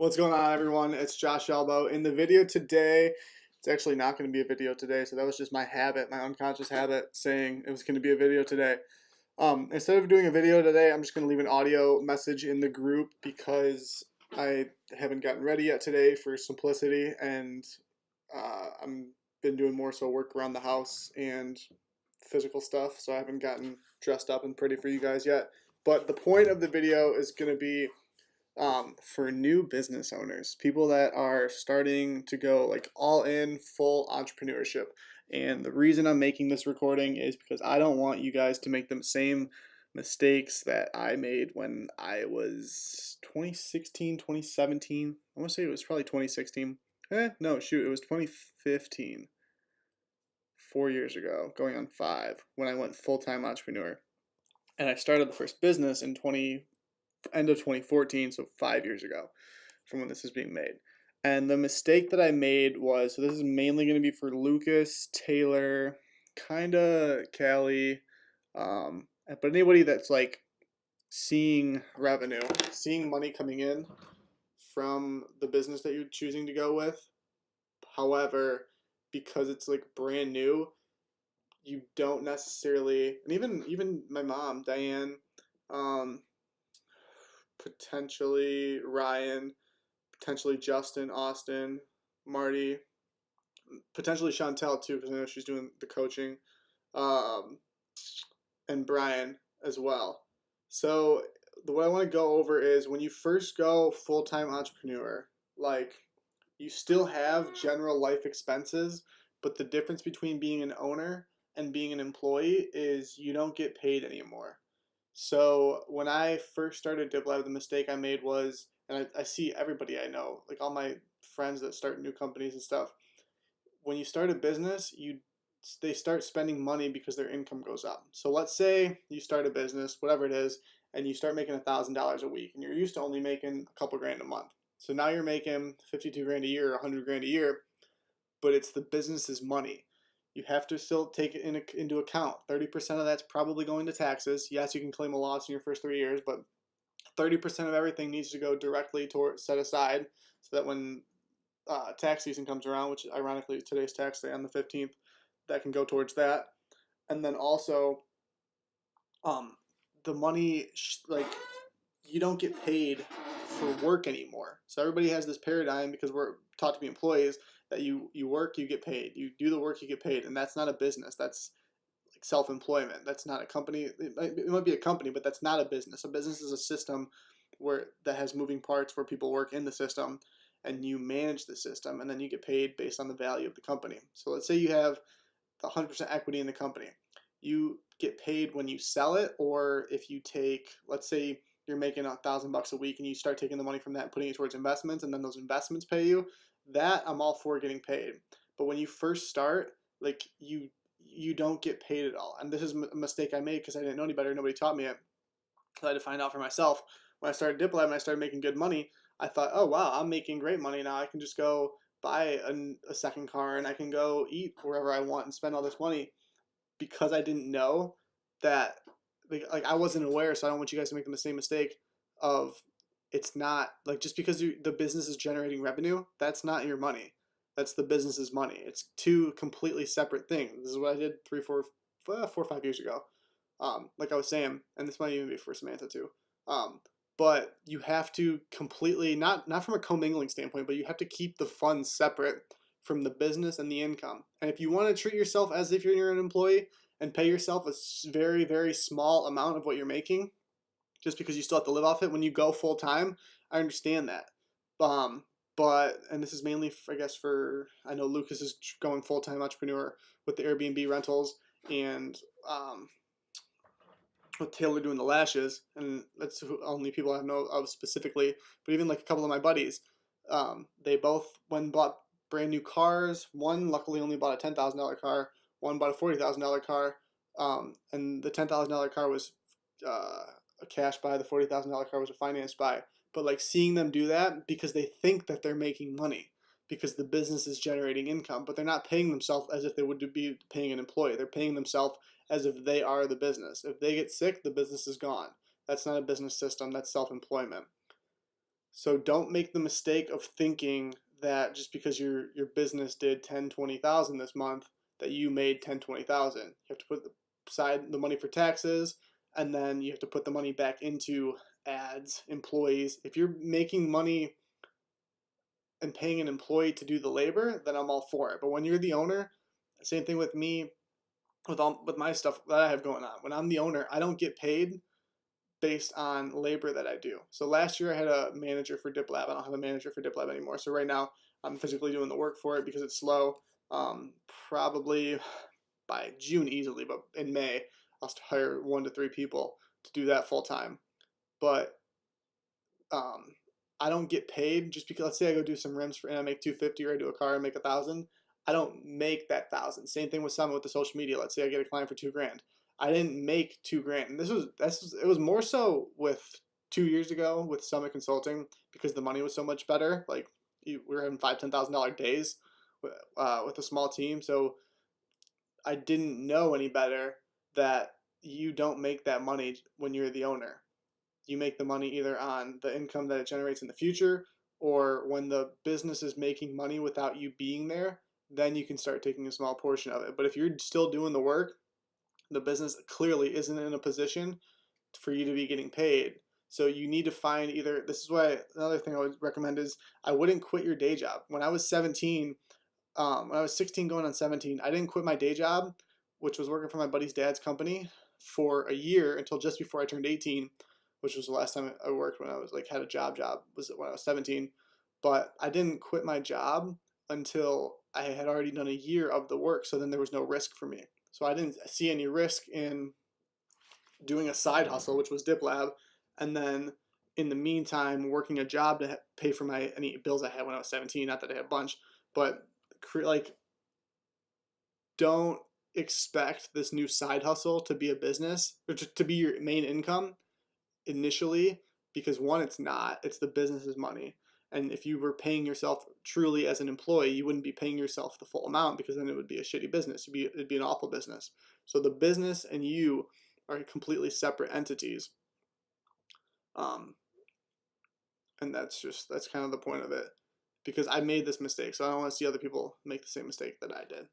What's going on, everyone? It's Josh Elbow. In the video today, it's actually not going to be a video today, so that was just my habit, my unconscious habit, saying it was going to be a video today. Instead of doing a video today, I'm just going to leave an audio message in the group because I haven't gotten ready yet today for simplicity, and I'm been doing more so work around the house and physical stuff, so I haven't gotten dressed up and pretty for you guys yet. But the point of the video is going to be for new business owners, people that are starting to go like all in full entrepreneurship. And the reason I'm making this recording is because I don't want you guys to make the same mistakes that I made when I was 2016, 2017. I want to say it was probably 2016. No, shoot, it was 2015. 4 years ago, going on 5, when I went full-time entrepreneur. And I started the first business in end of 2014, so 5 years ago from when this is being made. And the mistake that I made was, so this is mainly going to be for Lucas, Taylor, kind of Callie, but anybody that's like seeing revenue, seeing money coming in from the business that you're choosing to go with. However, because it's like brand new, you don't necessarily, and even my mom, Diane, potentially Ryan, potentially Justin, Austin, Marty, potentially Chantel too, because I know she's doing the coaching, and Brian as well. So what I want to go over is when you first go full-time entrepreneur, like you still have general life expenses, but the difference between being an owner and being an employee is you don't get paid anymore. So when I first started DibLab, the mistake I made was, and I see everybody I know, like all my friends that start new companies and stuff, when you start a business, they start spending money because their income goes up. So let's say you start a business, whatever it is, and you start making $1,000 a week, and you're used to only making a couple grand a month. So now you're making 52 grand a year, 100 grand a year, but it's the business's money. You have to still take it into account. 30% of that's probably going to taxes. Yes, you can claim a loss in your first 3 years, but 30% of everything needs to go directly towards set aside so that when tax season comes around, which ironically today's tax day on the 15th, that can go towards that. And then also, the money, like, you don't get paid for work anymore. So everybody has this paradigm because we're taught to be employees that you work, you get paid. You do the work, you get paid. And that's not a business. That's like self-employment. That's not a company. It might be a company, but that's not a business. A business is a system that has moving parts where people work in the system and you manage the system and then you get paid based on the value of the company. So let's say you have the 100% equity in the company. You get paid when you sell it, or if you take, let's say you're making $1,000 a week and you start taking the money from that and putting it towards investments, and then those investments pay you. That I'm all for getting paid. But when you first start, like you don't get paid at all. And this is a mistake I made because I didn't know any better. Nobody taught me it. I had to find out for myself. When I started DibLab and I started making good money, I thought, oh wow, I'm making great money now. I can just go buy a second car and I can go eat wherever I want and spend all this money, because I didn't know that, like I wasn't aware. So I don't want you guys to make the same mistake of, it's not like just because the business is generating revenue, that's not your money. That's the business's money. It's two completely separate things. This is what I did 4 or 5 years ago. Like I was saying, and this might even be for Samantha too. But you have to completely, not from a commingling standpoint, but you have to keep the funds separate from the business and the income. And if you want to treat yourself as if you're an employee and pay yourself a very, very small amount of what you're making, just because you still have to live off it when you go full time, I understand that. But, and this is mainly, I guess, I know Lucas is going full-time entrepreneur with the Airbnb rentals, and with Taylor doing the lashes, and that's the only people I know of specifically. But even like a couple of my buddies, they both went and bought brand new cars. One luckily only bought a $10,000 car. One bought a $40,000 car, and the $10,000 car was a cash buy. The $40,000 car was a finance buy. But like seeing them do that because they think that they're making money because the business is generating income, but they're not paying themselves as if they would be paying an employee. They're paying themselves as if they are the business. If they get sick, the business is gone. That's not a business system. That's self-employment. So don't make the mistake of thinking that just because your business did 10, 20,000 this month that you made 10, 20,000. You have to put aside the money for taxes, and then you have to put the money back into ads, employees. If you're making money and paying an employee to do the labor, then I'm all for it. But when you're the owner, same thing with me, with my stuff that I have going on. When I'm the owner, I don't get paid based on labor that I do. So last year I had a manager for DipLab. I don't have a manager for DipLab anymore. So right now I'm physically doing the work for it because it's slow. Probably by June easily, but in May I'll hire 1 to 3 people to do that full time. But um, I don't get paid just because, let's say I go do some rims and I make 250, or I do a car and make 1,000. I don't make that 1,000. Same thing with Summit with the social media. Let's say I get a client for 2 grand. I didn't make 2 grand. And it was more so with 2 years ago with Summit Consulting because the money was so much better. Like we were having $5,000-$10,000 days with a small team. So I didn't know any better that you don't make that money when you're the owner. You make the money either on the income that it generates in the future, or when the business is making money without you being there, then you can start taking a small portion of it. But if you're still doing the work, the business clearly isn't in a position for you to be getting paid. So you need to find either, this is why another thing I would recommend is I wouldn't quit your day job. When I was 17, when I was 16 going on 17, I didn't quit my day job, which was working for my buddy's dad's company, for a year until just before I turned 18, which was the last time I worked when I was like had a job was when I was 17. But I didn't quit my job until I had already done a year of the work, so then there was no risk for me. So I didn't see any risk in doing a side hustle, which was DipLab, and then in the meantime working a job to pay for any bills I had when I was 17. Not that I had a bunch, but like don't expect this new side hustle to be a business or to be your main income initially, because one, it's not. It's the business's money. And if you were paying yourself truly as an employee, you wouldn't be paying yourself the full amount, because then it would be a shitty business. It'd be an awful business. So the business and you are completely separate entities. Um, and that's kind of the point of it, because I made this mistake, so I don't want to see other people make the same mistake that I did.